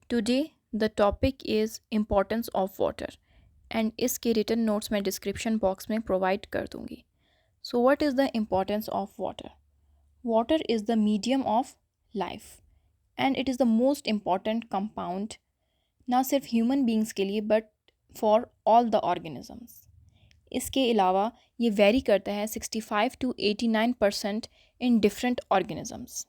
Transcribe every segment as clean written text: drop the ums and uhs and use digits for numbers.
Today the topic is importance of water and इसके written notes मैं description box में provide कर दूँगी. So what is the importance of water? Water is the medium of life and it is the most important compound ना सिर्फ human beings के लिए but for all the organisms. इसके अलावा ये वेरी करता है 65 to 89% in different organisms.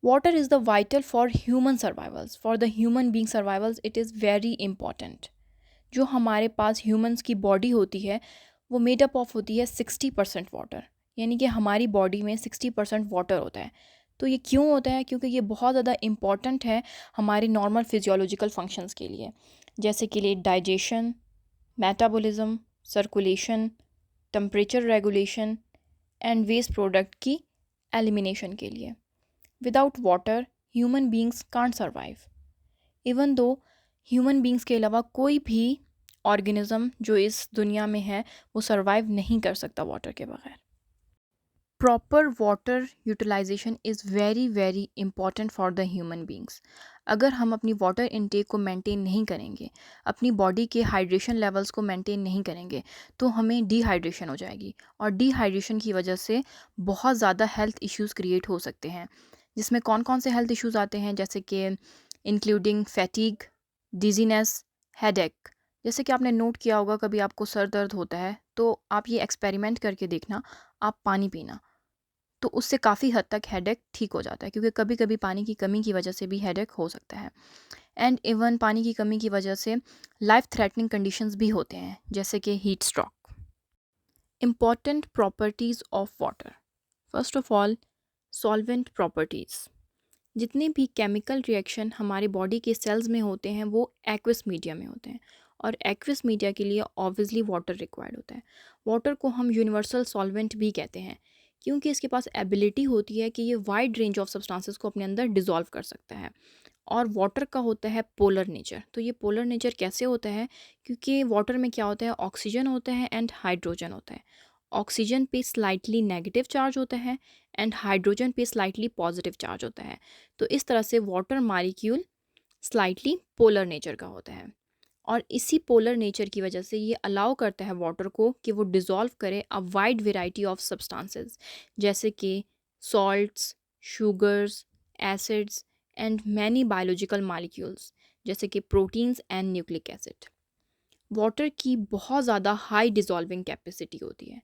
Water is the vital for human survivals. For the human being survivals, it is very important. जो हमारे पास ह्यूमंस की बॉडी होती है वो मेडअप ऑफ होती है 60% वाटर, यानी कि हमारी बॉडी में 60% वाटर होता है. तो ये क्यों होता है? क्योंकि ये बहुत ज़्यादा इम्पॉर्टेंट है हमारे नॉर्मल फिजियोलॉजिकल फंक्शंस के लिए, जैसे कि लिए digestion, metabolism, circulation, temperature regulation and waste product की एलिमिनेशन के लिए. Without water human beings can't survive. Even though human beings के अलावा कोई भी ऑर्गेनिज्म जो इस दुनिया में है वो सर्वाइव नहीं कर सकता वाटर के बगैर. Proper water utilization is very very important for the human beings. अगर हम अपनी वाटर इनटेक को मेंटेन नहीं करेंगे, अपनी बॉडी के हाइड्रेशन लेवल्स को मेंटेन नहीं करेंगे, तो हमें डिहाइड्रेशन हो जाएगी और डिहाइड्रेशन की वजह से बहुत ज़्यादा हेल्थ इश्यूज़ क्रिएट हो सकते हैं. जिसमें कौन कौन से हेल्थ इश्यूज़ आते हैं, जैसे कि इंक्लूडिंग फैटीग, डिजीनेस, हेडेक. जैसे कि आपने नोट किया होगा कभी आपको सर दर्द होता है तो आप ये एक्सपेरिमेंट करके देखना, आप पानी पीना, तो उससे काफ़ी हद तक हेडेक ठीक हो जाता है, क्योंकि कभी कभी पानी की कमी की वजह से भी हेडेक हो सकता है. एंड इवन पानी की कमी की वजह से लाइफ थ्रेटनिंग कंडीशंस भी होते हैं, जैसे कि heat stroke. Important properties of water. First of all, solvent properties. जितने भी केमिकल रिएक्शन हमारे बॉडी के सेल्स में होते हैं वो एक्वस मीडिया में होते हैं, और एक्वस मीडिया के लिए ऑब्वियसली वाटर रिक्वायर्ड होता है. वाटर को हम यूनिवर्सल सॉल्वेंट भी कहते हैं, क्योंकि इसके पास एबिलिटी होती है कि ये वाइड रेंज ऑफ सब्सटेंसेस को अपने अंदर डिज़ोल्व कर सकता है. और वाटर का होता है पोलर नेचर. तो ये पोलर नेचर कैसे होता है? क्योंकि वाटर में क्या होता है, ऑक्सीजन होता है एंड हाइड्रोजन होता है. ऑक्सीजन पे स्लाइटली नेगेटिव चार्ज होता है एंड हाइड्रोजन पे स्लाइटली पॉजिटिव चार्ज होता है. तो इस तरह से water molecule slightly polar nature का होता है, और इसी पोलर नेचर की वजह से ये अलाउ करता है वाटर को कि वो डिज़ोल्व करे a wide variety of substances, जैसे कि salts, sugars, acids and many biological molecules, जैसे कि proteins and nucleic acid. Water की बहुत ज़्यादा हाई डिज़ोल्विंग कैपेसिटी होती है.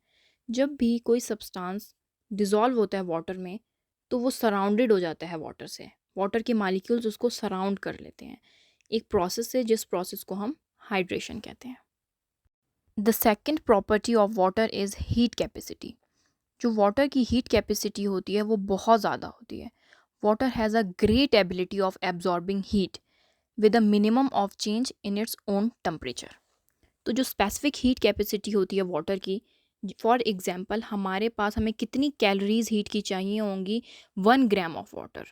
जब भी कोई सब्सटेंस डिज़ोल्व होता है वाटर में तो वो सराउंडेड हो जाता है वाटर से. वाटर के मॉलिक्यूल्स उसको सराउंड कर लेते हैं एक प्रोसेस से, जिस प्रोसेस को हम हाइड्रेशन कहते हैं. The second property of water is heat capacity. जो वाटर की हीट कैपेसिटी होती है वो बहुत ज़्यादा होती है. Water has a great ability of absorbing heat with a minimum of change in its own temperature. तो जो स्पेसिफिक हीट कैपेसिटी होती है वाटर की, फॉर एग्जांपल हमारे पास हमें कितनी कैलोरीज हीट की चाहिए होंगी 1 ग्राम ऑफ वाटर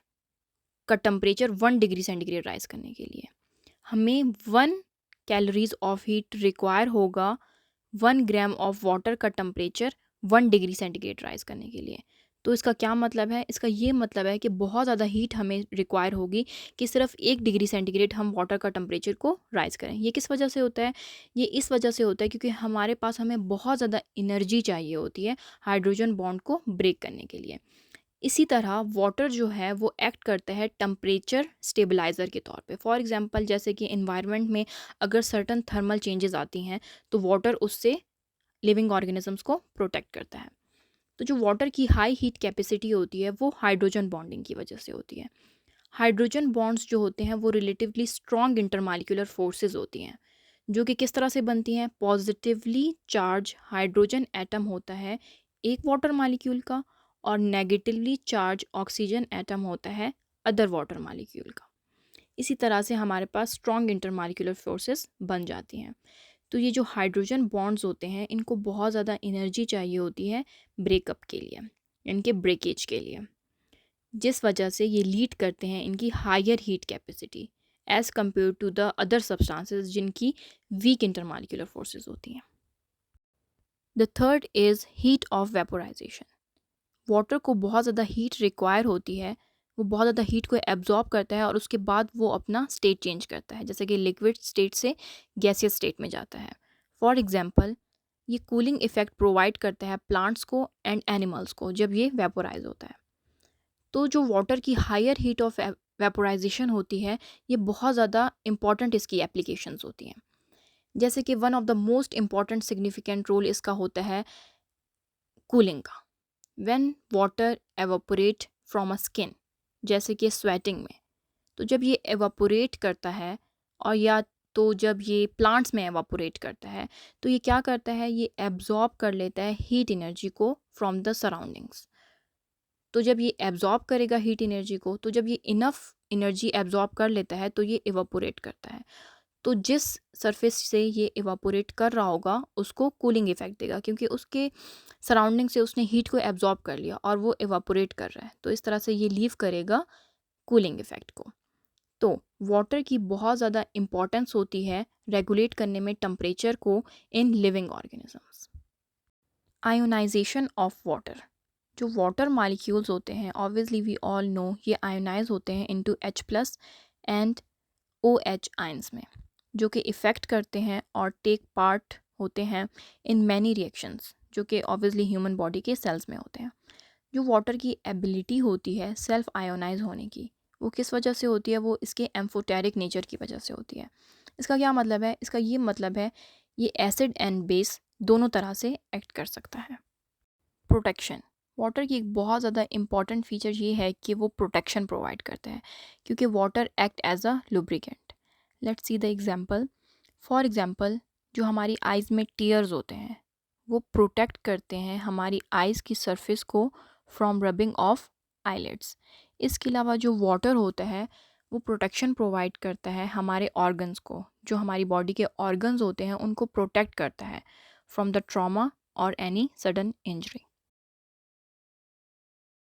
का टेम्परेचर 1 डिग्री सेंटीग्रेड राइज करने के लिए, हमें 1 कैलोरीज ऑफ हीट रिक्वायर होगा 1 ग्राम ऑफ वाटर का टेम्परेचर 1 डिग्री सेंटीग्रेड राइज करने के लिए. तो इसका क्या मतलब है? इसका ये मतलब है कि बहुत ज़्यादा हीट हमें रिक्वायर होगी कि सिर्फ 1 डिग्री सेंटीग्रेड हम वाटर का टेम्परेचर को राइज़ करें. ये किस वजह से होता है? ये इस वजह से होता है क्योंकि हमारे पास हमें बहुत ज़्यादा एनर्जी चाहिए होती है हाइड्रोजन बॉन्ड को ब्रेक करने के लिए. इसी तरह वाटर जो है वो एक्ट करता है टेम्परेचर स्टेबलाइज़र के तौर पे. फॉर एग्जांपल जैसे कि एनवायरनमेंट में अगर सर्टन थर्मल चेंजेस आती हैं तो वाटर उससे लिविंग ऑर्गेनिजम्स को प्रोटेक्ट करता है. तो जो वाटर की हाई हीट कैपेसिटी होती है वो हाइड्रोजन बॉन्डिंग की वजह से होती है. हाइड्रोजन बॉन्ड्स जो होते हैं वो रिलेटिवली स्ट्रॉन्ग इंटरमालिक्यूलर फोर्सेस होती हैं, जो कि किस तरह से बनती हैं? पॉजिटिवली चार्ज हाइड्रोजन एटम होता है एक वाटर मालिक्यूल का, और नेगेटिवली चार्ज ऑक्सीजन एटम होता है अदर वाटर मालिक्यूल का. इसी तरह से हमारे पास स्ट्रॉन्ग इंटरमालिक्यूलर फोर्सेस बन जाती हैं. तो ये जो हाइड्रोजन बॉन्ड्स होते हैं इनको बहुत ज़्यादा एनर्जी चाहिए होती है ब्रेकअप के लिए, इनके ब्रेकेज के लिए, जिस वजह से ये लीड करते हैं इनकी higher heat capacity as compared to the other substances जिनकी वीक इंटरमालिक्यूलर फोर्सेस होती हैं. The third is heat of vaporization. Water को बहुत ज़्यादा हीट रिक्वायर होती है वो बहुत ज़्यादा हीट को एब्जॉर्ब करता है और उसके बाद वो अपना स्टेट चेंज करता है, जैसे कि लिक्विड स्टेट से गैसियस स्टेट में जाता है। फॉर एग्जांपल, ये कूलिंग इफेक्ट प्रोवाइड करता है प्लांट्स को एंड एनिमल्स को जब ये वेपोराइज होता है। तो जो वाटर की हायर हीट ऑफ वेपोराइजेशन होती है, ये बहुत ज़्यादा इंपॉर्टेंट इसकी एप्लीकेशंस होती हैं। जैसे कि one of the most important significant role इसका होता है कूलिंग का। When water evaporate from a skin, जैसे कि स्वेटिंग में, तो जब ये एवापोरेट करता है और या तो जब ये प्लांट्स में एवापोरेट करता है, तो ये क्या करता है, ये एब्जॉर्ब कर लेता है हीट एनर्जी को फ्रॉम द सराउंडिंग्स। तो जब ये एब्जॉर्ब करेगा हीट एनर्जी को, तो जब ये इनफ एनर्जी एब्जॉर्ब कर लेता है तो ये इवापोरेट करता है। तो जिस सरफेस से ये इवापोरेट कर रहा होगा उसको कूलिंग इफेक्ट देगा, क्योंकि उसके सराउंडिंग से उसने हीट को एब्जॉर्ब कर लिया और वो इवापोरेट कर रहा है, तो इस तरह से ये लीव करेगा कूलिंग इफेक्ट को। तो वाटर की बहुत ज़्यादा इम्पॉर्टेंस होती है रेगुलेट करने में टेम्परेचर को in living organisms. Ionization of water, जो वाटर मॉलिक्यूल्स होते हैं, ऑब्वियसली वी ऑल नो, ये आयोनाइज होते हैं into H+ and OH ions में, जो कि इफ़ेक्ट करते हैं और टेक पार्ट होते हैं इन मैनी रिएक्शंस, जो कि ऑब्वियसली ह्यूमन बॉडी के सेल्स में होते हैं। जो वाटर की एबिलिटी होती है सेल्फ आयोनाइज होने की, वो किस वजह से होती है, वो इसके एम्फोटेरिक नेचर की वजह से होती है। इसका क्या मतलब है, इसका ये मतलब है ये एसिड एंड बेस दोनों तरह से एक्ट कर सकता है। प्रोटेक्शन, वाटर की एक बहुत ज़्यादा इंपॉर्टेंट फीचर ये है कि वो प्रोटेक्शन प्रोवाइड करते हैं, क्योंकि water act as a lubricant. Let's see the example. For example, जो हमारी आइज़ में टीयर्स होते हैं, वो प्रोटेक्ट करते हैं हमारी आइज़ की सरफेस को फ्रॉम रबिंग ऑफ आईलिड्स। इसके अलावा जो वाटर होता है वो प्रोटेक्शन प्रोवाइड करता है हमारे ऑर्गन्स को, जो हमारी बॉडी के ऑर्गन्स होते हैं उनको प्रोटेक्ट करता है फ्रॉम द ट्रॉमा और एनी सडन इंजरी।